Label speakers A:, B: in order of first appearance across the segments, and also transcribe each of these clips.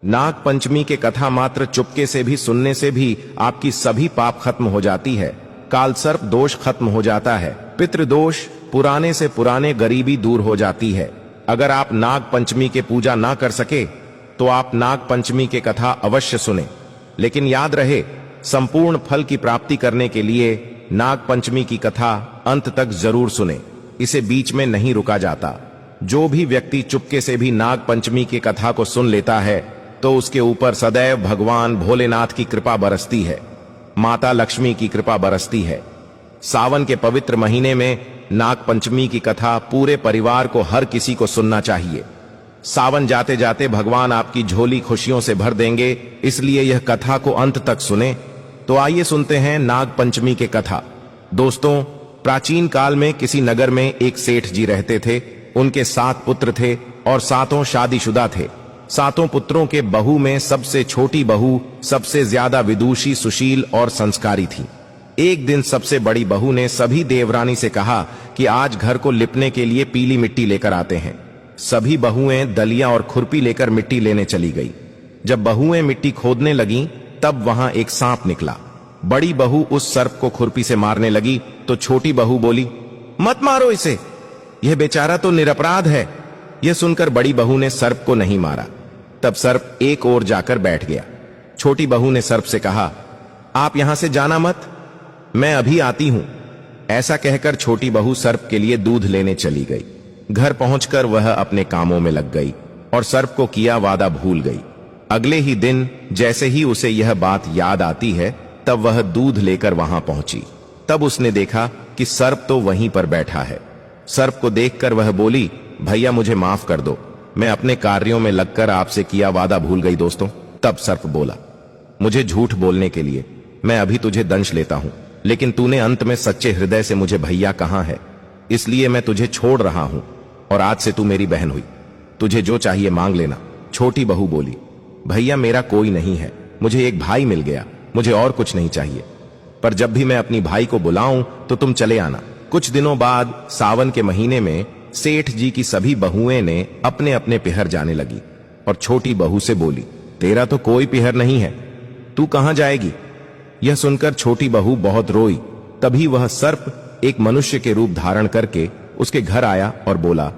A: नाग पंचमी के कथा मात्र चुपके से भी सुनने से भी आपकी सभी पाप खत्म हो जाती है। कालसर्प दोष खत्म हो जाता है। पितृदोष, पुराने से पुराने गरीबी दूर हो जाती है। अगर आप नाग पंचमी के पूजा ना कर सके तो आप नाग पंचमी के कथा अवश्य सुने, लेकिन याद रहे संपूर्ण फल की प्राप्ति करने के लिए नाग पंचमी की कथा अंत तक जरूर सुने। इसे बीच में नहीं रुका जाता। जो भी व्यक्ति चुपके से भी नाग पंचमी की कथा को सुन लेता है तो उसके ऊपर सदैव भगवान भोलेनाथ की कृपा बरसती है, माता लक्ष्मी की कृपा बरसती है। सावन के पवित्र महीने में नाग पंचमी की कथा पूरे परिवार को, हर किसी को सुनना चाहिए। सावन जाते जाते भगवान आपकी झोली खुशियों से भर देंगे, इसलिए यह कथा को अंत तक सुने। तो आइए सुनते हैं नाग पंचमी के कथा। दोस्तों, प्राचीन काल में किसी नगर में एक सेठ जी रहते थे। उनके 7 पुत्र थे और 7 शादीशुदा थे। 7 पुत्रों के बहू में सबसे छोटी बहू सबसे ज्यादा विदुषी, सुशील और संस्कारी थी। एक दिन सबसे बड़ी बहू ने सभी देवरानी से कहा कि आज घर को लिपने के लिए पीली मिट्टी लेकर आते हैं। सभी बहुएं दलिया और खुरपी लेकर मिट्टी लेने चली गई। जब बहुएं मिट्टी खोदने लगीं, तब वहां एक सांप निकला। बड़ी बहू उस सर्प को खुरपी से मारने लगी तो छोटी बहू बोली, मत मारो इसे, यह बेचारा तो निरपराध है। यह सुनकर बड़ी बहू ने सर्प को नहीं मारा। तब सर्प एक ओर जाकर बैठ गया। छोटी बहू ने सर्प से कहा, आप यहां से जाना मत, मैं अभी आती हूं। ऐसा कहकर छोटी बहू सर्प के लिए दूध लेने चली गई। घर पहुंचकर वह अपने कामों में लग गई और सर्प को किया वादा भूल गई। अगले ही दिन जैसे ही उसे यह बात याद आती है, तब वह दूध लेकर वहां पहुंची। तब उसने देखा कि सर्प तो वहीं पर बैठा है। सर्प को देखकर वह बोली, भैया मुझे माफ कर दो, मैं अपने कार्यों में लगकर आपसे किया वादा भूल गई। दोस्तों, तब सर्प बोला, मुझे झूठ बोलने के लिए मैं अभी तुझे दंश लेता हूं, लेकिन तूने अंत में सच्चे हृदय से मुझे भैया कहा है, इसलिए मैं तुझे छोड़ रहा हूं और आज से तू मेरी बहन हुई। तुझे जो चाहिए मांग लेना। छोटी बहू बोली, भैया मेरा कोई नहीं है, मुझे एक भाई मिल गया, मुझे और कुछ नहीं चाहिए। पर जब भी मैं अपनी भाई को बुलाऊं तो तुम चले आना। कुछ दिनों बाद सावन के महीने में सेठ जी की सभी बहुएं ने अपने अपने पिहर जाने लगी और छोटी बहू से बोली, तेरा तो कोई पिहर नहीं है, तू कहां जाएगी? यह सुनकर छोटी बहू बहुत रोई। तभी वह सर्प एक मनुष्य के रूप धारण करके उसके घर आया और बोला,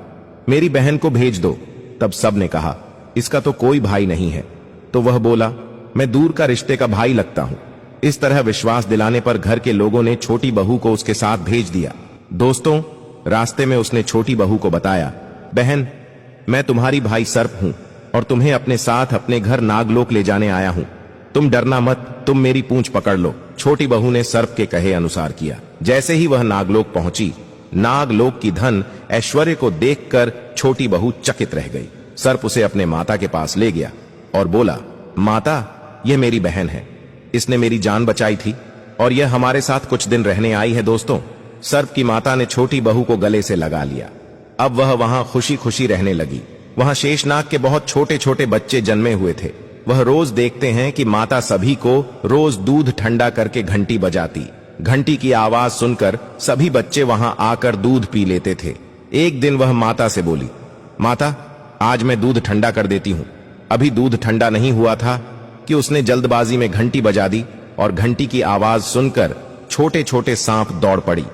A: मेरी बहन को भेज दो। तब सब ने कहा, इसका तो कोई भाई नहीं है। तो वह बोला, मैं दूर का रिश्ते का भाई लगता हूं। इस तरह विश्वास दिलाने पर घर के लोगों ने छोटी बहू को उसके साथ भेज दिया। दोस्तों, रास्ते में उसने छोटी बहू को बताया, बहन मैं तुम्हारी भाई सर्प हूं और तुम्हें अपने साथ अपने घर नागलोक ले जाने आया हूं। तुम डरना मत, तुम मेरी पूंछ पकड़ लो। छोटी बहू ने सर्प के कहे अनुसार किया। जैसे ही वह नागलोक पहुंची, नागलोक की धन ऐश्वर्य को देखकर छोटी बहू चकित रह गई। सर्प उसे अपने माता के पास ले गया और बोला, माता यह मेरी बहन है, इसने मेरी जान बचाई थी और यह हमारे साथ कुछ दिन रहने आई है। दोस्तों, सर्प की माता ने छोटी बहू को गले से लगा लिया। अब वह वहां खुशी खुशी रहने लगी। वहां शेषनाग के बहुत छोटे छोटे बच्चे जन्मे हुए थे। वह रोज देखते हैं कि माता सभी को रोज दूध ठंडा करके घंटी बजाती। घंटी की आवाज सुनकर सभी बच्चे वहां आकर दूध पी लेते थे। एक दिन वह माता से बोली, माता आज मैं दूध ठंडा कर देती हूं। अभी दूध ठंडा नहीं हुआ था कि उसने जल्दबाजी में घंटी बजा दी और घंटी की आवाज सुनकर छोटे छोटे सांप दौड़ पड़ी।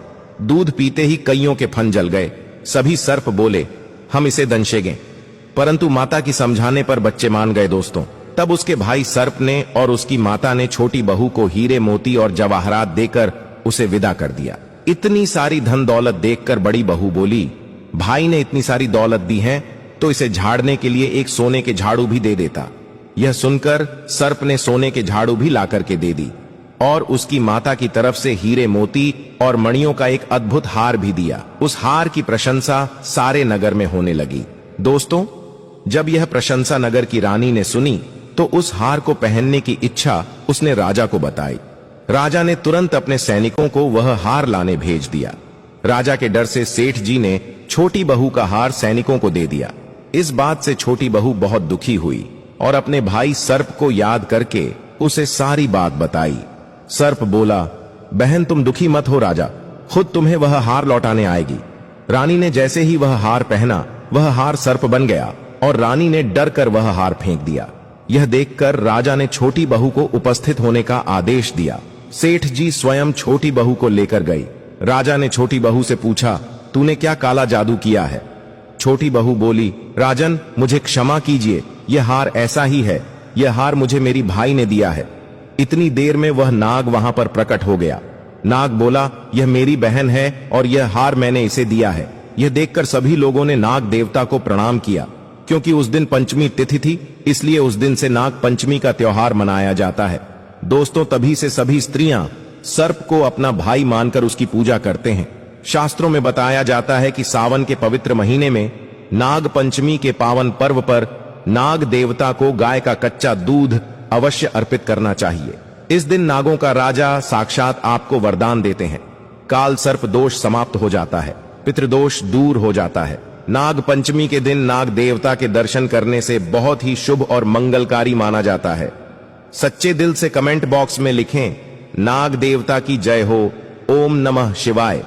A: दूध पीते ही कईयों के फन जल गए। सभी सर्प बोले, हम इसे दंशेंगे, परंतु माता की समझाने पर बच्चे मान गए। दोस्तों, तब उसके भाई सर्प ने और उसकी माता ने छोटी बहू को हीरे मोती और जवाहरात देकर उसे विदा कर दिया। इतनी सारी धन दौलत देखकर बड़ी बहू बोली, भाई ने इतनी सारी दौलत दी है तो इसे झाड़ने के लिए एक सोने के झाड़ू भी दे देता। यह सुनकर सर्प ने सोने के झाड़ू भी ला करके दे दी और उसकी माता की तरफ से हीरे मोती और मणियों का एक अद्भुत हार भी दिया। उस हार की प्रशंसा सारे नगर में होने लगी। दोस्तों, जब यह प्रशंसा नगर की रानी ने सुनी तो उस हार को पहनने की इच्छा उसने राजा को बताई। राजा ने तुरंत अपने सैनिकों को वह हार लाने भेज दिया। राजा के डर से सेठ जी ने छोटी बहू का हार सैनिकों को दे दिया। इस बात से छोटी बहू बहुत दुखी हुई और अपने भाई सर्प को याद करके उसे सारी बात बताई। सर्प बोला, बहन तुम दुखी मत हो, राजा खुद तुम्हें वह हार लौटाने आएगी। रानी ने जैसे ही वह हार पहना, वह हार सर्प बन गया और रानी ने डर कर वह हार फेंक दिया। यह देखकर राजा ने छोटी बहू को उपस्थित होने का आदेश दिया। सेठ जी स्वयं छोटी बहू को लेकर गई। राजा ने छोटी बहू से पूछा, तूने क्या काला जादू किया है? छोटी बहू बोली, राजन मुझे क्षमा कीजिए, यह हार ऐसा ही है, यह हार मुझे मेरी भाई ने दिया है। इतनी देर में वह नाग वहां पर प्रकट हो गया। नाग बोला, यह मेरी बहन है और यह हार मैंने इसे दिया है। यह देखकर सभी लोगों ने नाग देवता को प्रणाम किया। क्योंकि उस दिन पंचमी तिथि थी, इसलिए उस दिन से नाग पंचमी का त्योहार मनाया जाता है। दोस्तों, तभी से सभी स्त्रियां सर्प को अपना भाई मानकर उसकी पूजा करते हैं। शास्त्रों में बताया जाता है कि सावन के पवित्र महीने में नाग पंचमी के पावन पर्व पर नाग देवता को गाय का कच्चा दूध अवश्य अर्पित करना चाहिए। इस दिन नागों का राजा साक्षात आपको वरदान देते हैं। काल सर्प दोष समाप्त हो जाता है, पितृदोष दूर हो जाता है। नाग पंचमी के दिन नाग देवता के दर्शन करने से बहुत ही शुभ और मंगलकारी माना जाता है। सच्चे दिल से कमेंट बॉक्स में लिखें, नाग देवता की जय हो। ओम नमः शिवाय।